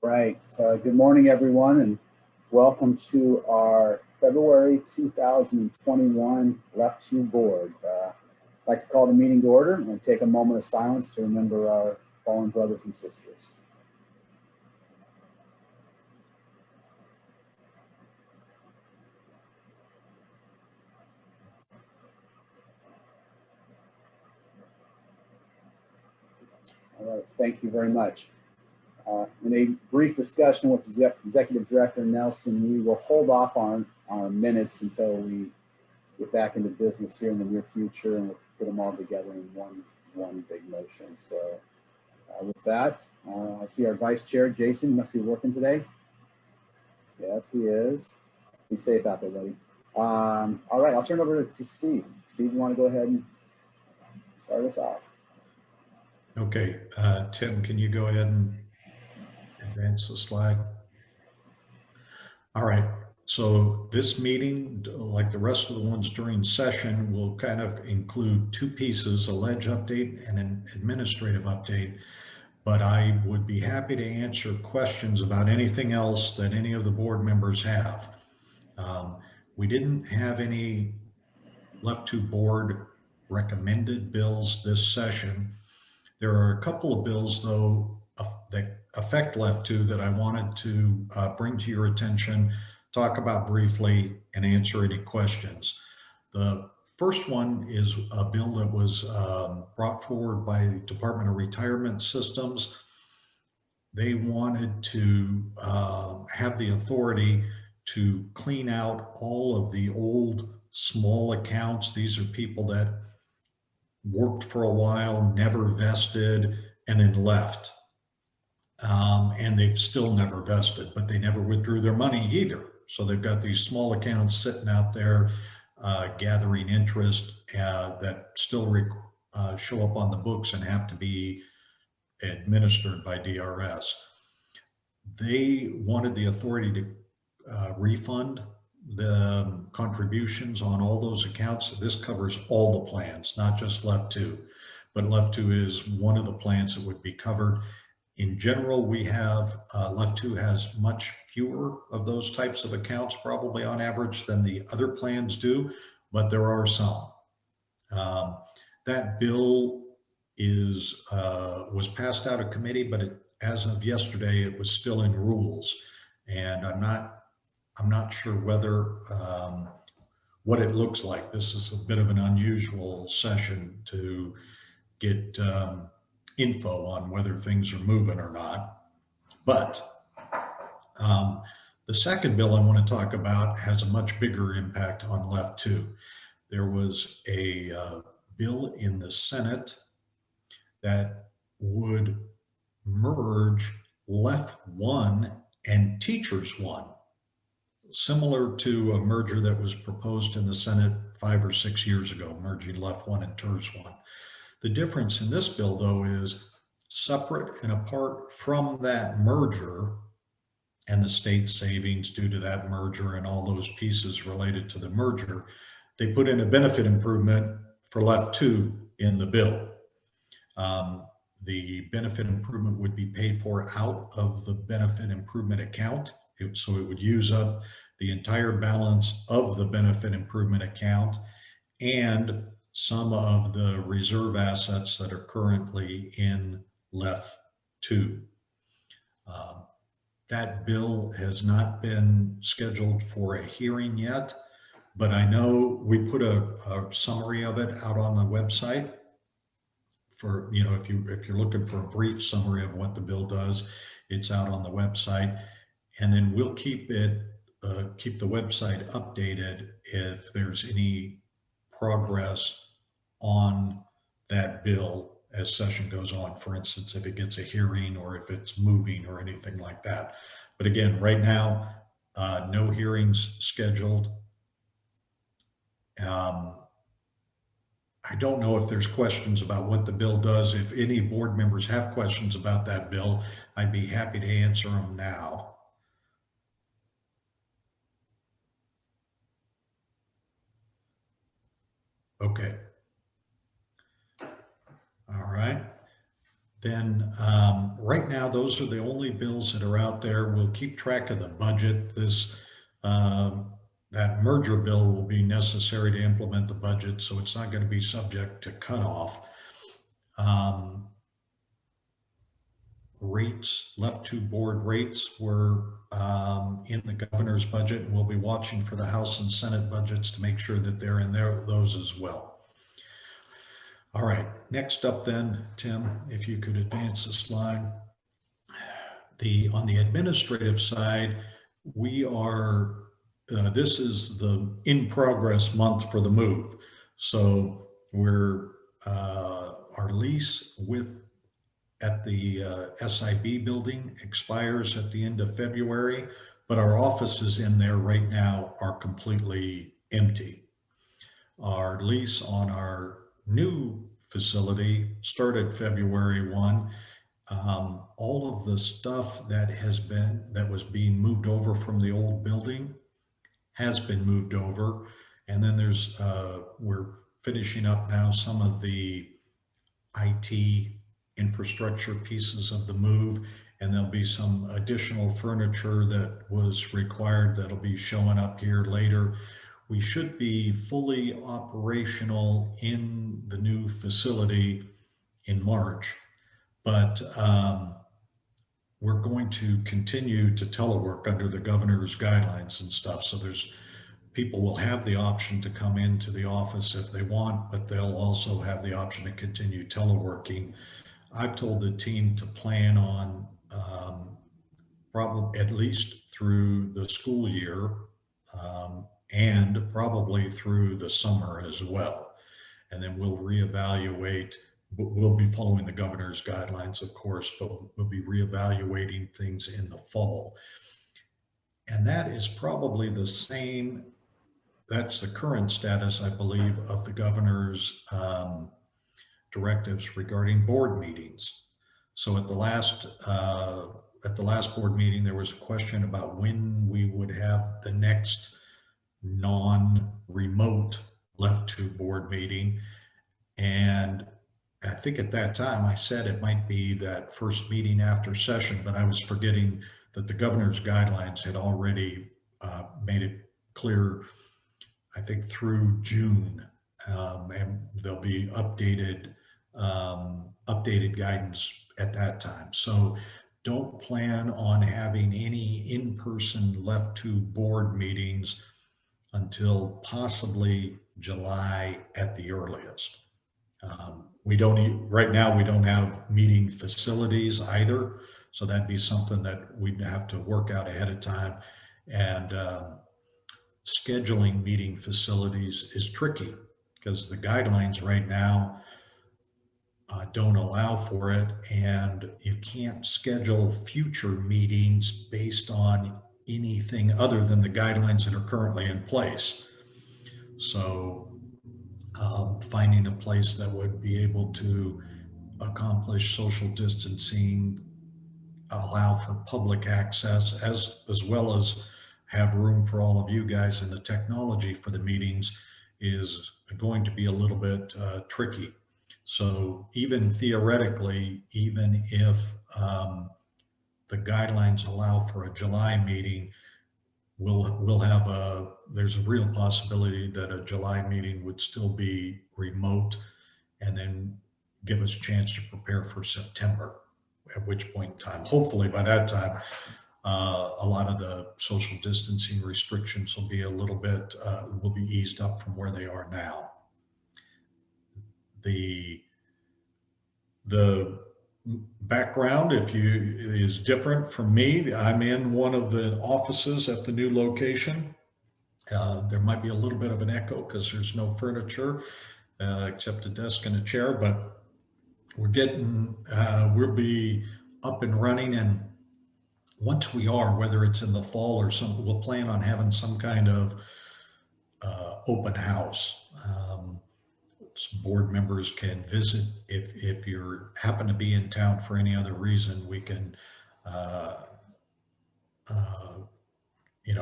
All right. Good morning, everyone, and welcome to our February 2021 Left 2 Board. I'd like to call the meeting to order and take a moment of silence to remember our fallen brothers and sisters. All right, thank you very much. In a brief discussion with Executive Director Nelson, we will hold off on our minutes until we get back into business here in the near future, and we'll put them all together in one big motion. So with that, I see our Vice Chair, Jason, must be working today. Yes, he is. Be safe out there, buddy. All right, I'll turn it over to Steve. Steve, you want to go ahead and start us off? Okay, Tim, can you go ahead and advance the slide? All right, so this meeting, like the rest of the ones during session, will kind of include two pieces, a ledge update and an administrative update. But I would be happy to answer questions about anything else that any of the board members have. We didn't have any Left 2 Board recommended bills this session. There are a couple of bills, though, that affect Left 2 that I wanted to bring to your attention, talk about briefly, and answer any questions. The first one is a bill that was brought forward by the Department of Retirement Systems. They wanted to have the authority to clean out all of the old small accounts. These are people that worked for a while, never vested, and then left. And they've still never vested, but they never withdrew their money either. So they've got these small accounts sitting out there gathering interest that still show up on the books and have to be administered by DRS. They wanted the authority to refund the contributions on all those accounts. This covers all the plans, not just Left 2, but Left 2 is one of the plans that would be covered. In general, we have, Left 2 has much fewer of those types of accounts, probably on average, than the other plans do, but there are some. That bill was passed out of committee, but as of yesterday, it was still in rules. And I'm not sure whether, what it looks like. This is a bit of an unusual session to get info on whether things are moving or not. But the second bill I want to talk about has a much bigger impact on Left 2. There was a bill in the Senate that would merge Left 1 and Teachers 1, similar to a merger that was proposed in the Senate 5 or 6 years ago, merging Left 1 and TERS 1. The difference in this bill, though, is separate and apart from that merger and the state savings due to that merger and all those pieces related to the merger, they put in a benefit improvement for Left 2 in the bill. The benefit improvement would be paid for out of the benefit improvement account. So it would use up the entire balance of the benefit improvement account and some of the reserve assets that are currently in Left 2. That bill has not been scheduled for a hearing yet, but I know we put a summary of it out on the website. For, you know, if you're looking for a brief summary of what the bill does, it's out on the website. And then we'll keep the website updated if there's any progress on that bill as session goes on. For instance, if it gets a hearing or if it's moving or anything like that. But again, right now, no hearings scheduled. I don't know if there's questions about what the bill does. If any board members have questions about that bill, I'd be happy to answer them now. Okay. All right. then right now, those are the only bills that are out there. We'll keep track of the budget. That merger bill will be necessary to implement the budget, so it's not going to be subject to cutoff. Rates, left to board rates were in the governor's budget, and we'll be watching for the House and Senate budgets to make sure that they're in those as well. All right, next up then, Tim, if you could advance the slide. On the administrative side, we are, this is the in progress month for the move. So we're, our lease at the SIB building expires at the end of February, but our offices in there right now are completely empty. Our lease on our new facility started February 1. All of the stuff that was being moved over from the old building has been moved over. And then we're finishing up now some of the IT infrastructure pieces of the move, and there'll be some additional furniture that was required that'll be showing up here later. We should be fully operational in the new facility in March, but we're going to continue to telework under the governor's guidelines and stuff. So people will have the option to come into the office if they want, but they'll also have the option to continue teleworking. I've told the team to plan on probably at least through the school year and probably through the summer as well. And then we'll reevaluate. We'll be following the governor's guidelines, of course, but we'll be reevaluating things in the fall. And that is probably the same. That's the current status, I believe, of the governor's directives regarding board meetings. So at the last board meeting, there was a question about when we would have the next non-remote left to board meeting. And I think at that time I said it might be that first meeting after session, but I was forgetting that the governor's guidelines had already made it clear, I think through June, and there'll be updated guidance at that time. So don't plan on having any in-person left to board meetings until possibly July at the earliest. Right now we don't have meeting facilities either. So that'd be something that we'd have to work out ahead of time. And scheduling meeting facilities is tricky because the guidelines right now don't allow for it, and you can't schedule future meetings based on anything other than the guidelines that are currently in place. So finding a place that would be able to accomplish social distancing, allow for public access, as well as have room for all of you guys in the technology for the meetings is going to be a little bit tricky. So even theoretically, even if the guidelines allow for a July meeting, there's a real possibility that a July meeting would still be remote, and then give us a chance to prepare for September, at which point in time, hopefully by that time, a lot of the social distancing restrictions will be a little bit, will be eased up from where they are now. The background, is different from me. I'm in one of the offices at the new location. There might be a little bit of an echo because there's no furniture except a desk and a chair, but we'll be up and running. And once we are, whether it's in the fall or something, we'll plan on having some kind of open house. Board members can visit. If you happen to be in town for any other reason, we can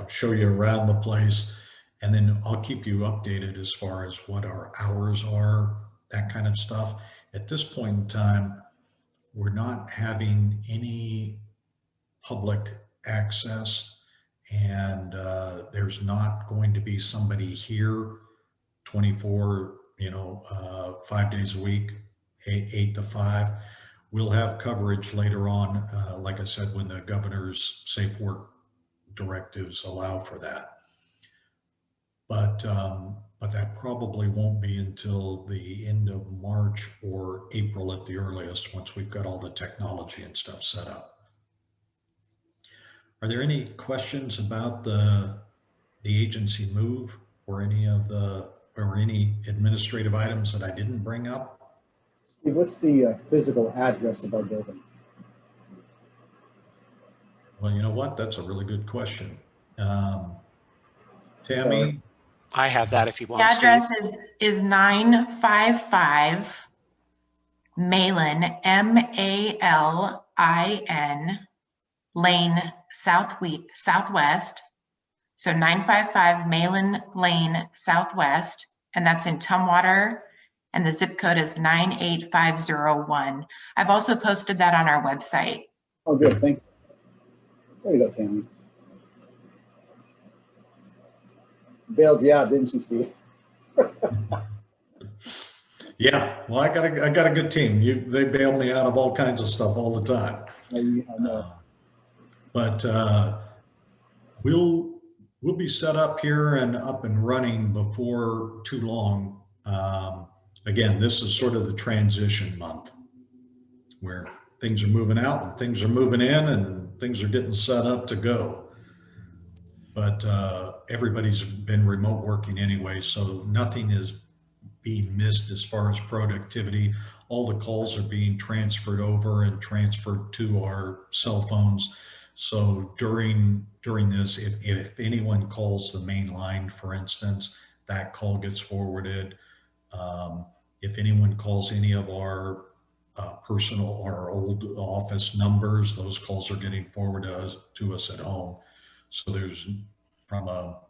show you around the place, and then I'll keep you updated as far as what our hours are, that kind of stuff. At this point in time, we're not having any public access, and there's not going to be somebody here 24, 5 days a week, 8 to 5. We'll have coverage later on, like I said, when the governor's safe work directives allow for that. But that probably won't be until the end of March or April at the earliest, once we've got all the technology and stuff set up. Are there any questions about the agency move or any administrative items that I didn't bring up? Steve, what's the physical address of our building? Well, you know what? That's a really good question. Tammy? Sorry. I have that if you want. The address is 955 Malin, M-A-L-I-N, Lane Southwest. So 955 Malin Lane Southwest, and that's in Tumwater, and the zip code is 98501. I've also posted that on our website. Oh, good. Thank you. There you go, Tammy. Bailed you out, didn't you, Steve? Yeah, well, I got a good team. They bail me out of all kinds of stuff all the time. I know. But we'll be set up here and up and running before too long. Again, this is sort of the transition month where things are moving out and things are moving in and things are getting set up to go. But everybody's been remote working anyway, so nothing is being missed as far as productivity. All the calls are being transferred over and transferred to our cell phones. So during this, if anyone calls the main line, for instance, that call gets forwarded. If anyone calls any of our personal or old office numbers, those calls are getting forwarded to us at home. So there's, from a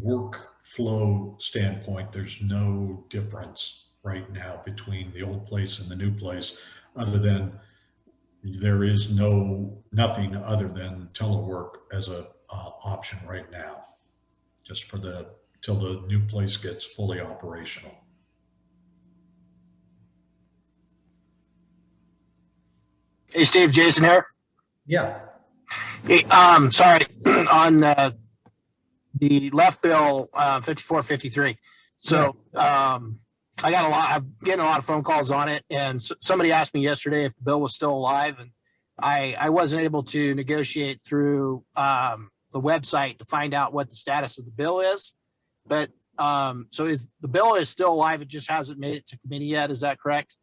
workflow standpoint, there's no difference right now between the old place and the new place, other than there is nothing other than telework as a option right now, just for till the new place gets fully operational. Hey, Steve, Jason here. Yeah. Hey, sorry, on the left bill, 5453. So I'm getting a lot of phone calls on it, and somebody asked me yesterday if the bill was still alive, and I wasn't able to negotiate through the website to find out what the status of the bill is. But so the bill is still alive, it just hasn't made it to committee yet, is that correct?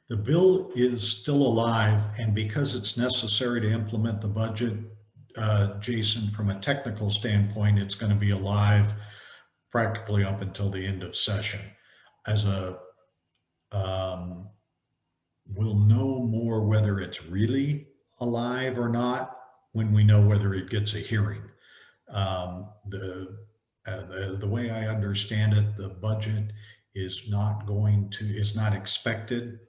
The bill is still alive, and because it's necessary to implement the budget, Jason, from a technical standpoint, it's going to be alive practically up until the end of session. We'll know more whether it's really alive or not when we know whether it gets a hearing. The way I understand it, the budget is not expected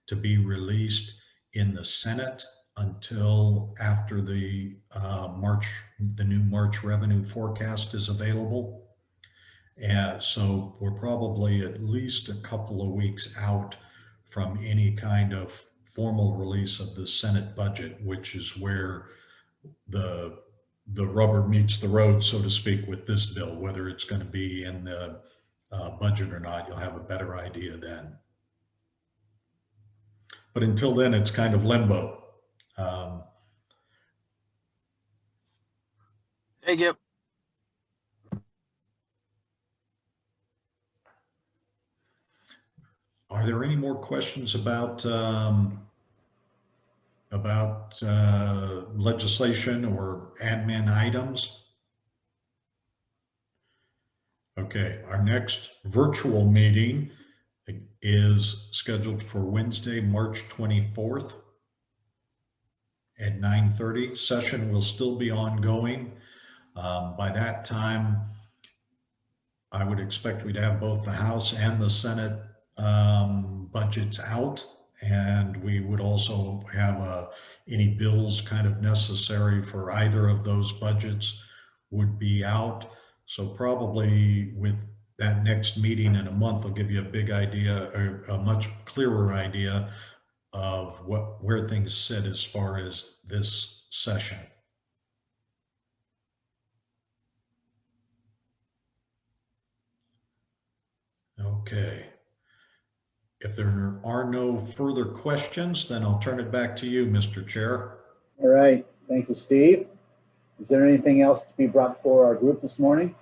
to be released in the Senate until after the new March revenue forecast is available. And so we're probably at least a couple of weeks out from any kind of formal release of the Senate budget, which is where the rubber meets the road, so to speak, with this bill. Whether it's going to be in the budget or not, you'll have a better idea then. But until then, it's kind of limbo. Thank you. Are there any more questions about legislation or admin items? Okay, our next virtual meeting is scheduled for Wednesday, March 24th at 9:30. Session will still be ongoing. By that time, I would expect we'd have both the House and the Senate budgets out, And we would also have any bills kind of necessary for either of those budgets would be out. So probably with that next meeting in a month, will give you a big idea, or a much clearer idea of where things sit as far as this session. Okay. If there are no further questions, then I'll turn it back to you, Mr. Chair. All right, thank you, Steve. Is there anything else to be brought before our group this morning?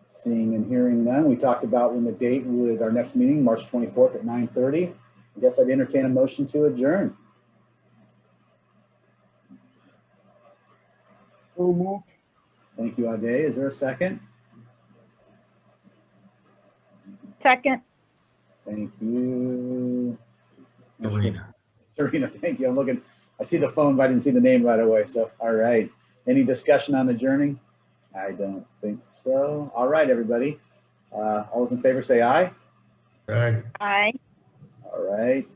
Seeing and hearing none, we talked about when the date with our next meeting, March 24th at 9:30. I guess I'd entertain a motion to adjourn. So moved. Thank you, Ade. Is there a second? Second. Thank you. Serena. Serena, thank you. I'm looking, I see the phone, but I didn't see the name right away. So, all right. Any discussion on adjourning? I don't think so. All right, everybody. All those in favor say aye. Aye. Aye. All right.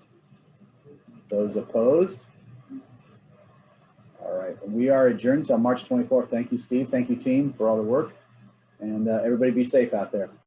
Those opposed? All right. We are adjourned until March 24th. Thank you, Steve. Thank you, team, for all the work. And everybody be safe out there.